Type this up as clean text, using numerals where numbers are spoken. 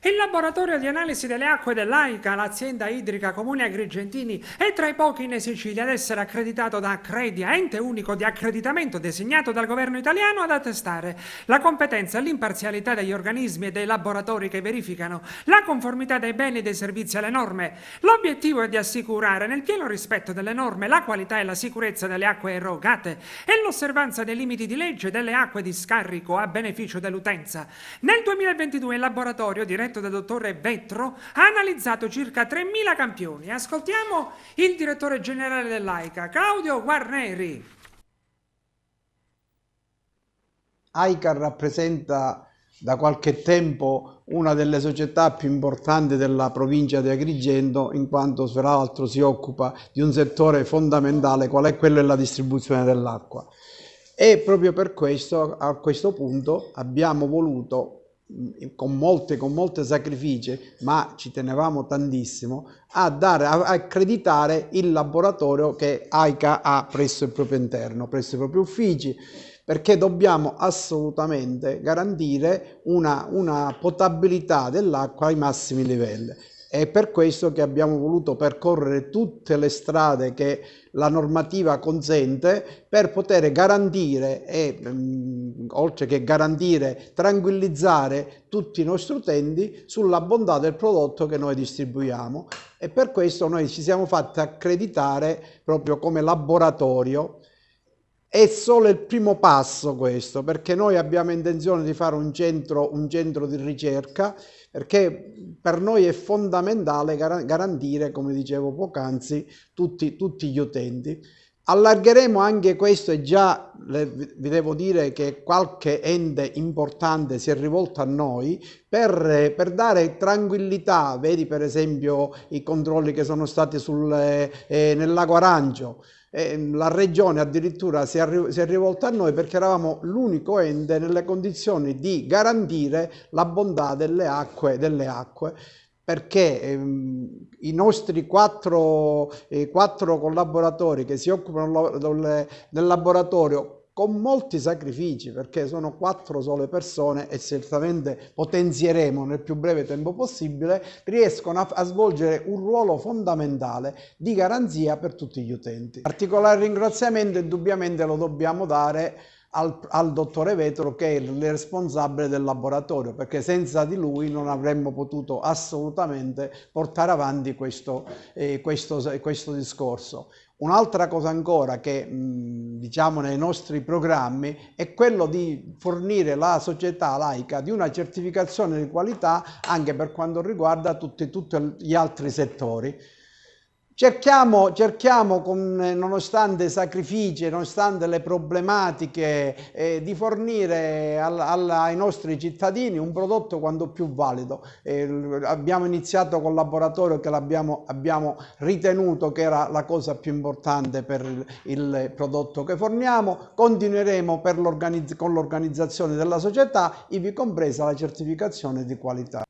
Il laboratorio di analisi delle acque dell'AICA, l'azienda idrica Comune Agrigentini, è tra i pochi in Sicilia ad essere accreditato da Accredia, ente unico di accreditamento designato dal governo italiano ad attestare la competenza e l'imparzialità degli organismi e dei laboratori che verificano la conformità dei beni e dei servizi alle norme. L'obiettivo è di assicurare nel pieno rispetto delle norme la qualità e la sicurezza delle acque erogate e l'osservanza dei limiti di legge delle acque di scarico a beneficio dell'utenza. Nel 2022 il laboratorio, diretto dal dottore Vetro, ha analizzato circa 3.000 campioni. Ascoltiamo il direttore generale dell'AICA, Claudio Guarneri. AICA rappresenta da qualche tempo una delle società più importanti della provincia di Agrigento, in quanto tra l'altro si occupa di un settore fondamentale qual è quello della distribuzione dell'acqua. E proprio per questo, a questo punto, abbiamo voluto con molti sacrifici, ma ci tenevamo tantissimo, a accreditare il laboratorio che AICA ha presso il proprio interno, presso i propri uffici, perché dobbiamo assolutamente garantire una potabilità dell'acqua ai massimi livelli. È per questo che abbiamo voluto percorrere tutte le strade che la normativa consente per poter garantire e, oltre che garantire, tranquillizzare tutti i nostri utenti sulla bontà del prodotto che noi distribuiamo. E per questo noi ci siamo fatti accreditare proprio come laboratorio. È solo il primo passo questo, perché noi abbiamo intenzione di fare un centro di ricerca, perché per noi è fondamentale garantire, come dicevo poc'anzi, tutti gli utenti. Allargheremo anche questo e già vi devo dire che qualche ente importante si è rivolto a noi per dare tranquillità. Vedi per esempio i controlli che sono stati nel Lago Arancio. La regione addirittura si è rivolta a noi perché eravamo l'unico ente nelle condizioni di garantire la bontà delle acque, perché i nostri quattro collaboratori che si occupano del laboratorio con molti sacrifici, perché sono 4 sole persone e certamente potenzieremo nel più breve tempo possibile, riescono a svolgere un ruolo fondamentale di garanzia per tutti gli utenti. Particolare ringraziamento indubbiamente lo dobbiamo dare al dottore Vetro, che è il responsabile del laboratorio, perché senza di lui non avremmo potuto assolutamente portare avanti questo discorso. Un'altra cosa ancora che diciamo nei nostri programmi è quello di fornire la società laica di una certificazione di qualità anche per quanto riguarda tutti gli altri settori. Cerchiamo nonostante i sacrifici, nonostante le problematiche, di fornire ai nostri cittadini un prodotto quanto più valido. Abbiamo iniziato col laboratorio che abbiamo ritenuto che era la cosa più importante per il prodotto che forniamo. Continueremo con l'organizzazione della società, ivi compresa la certificazione di qualità.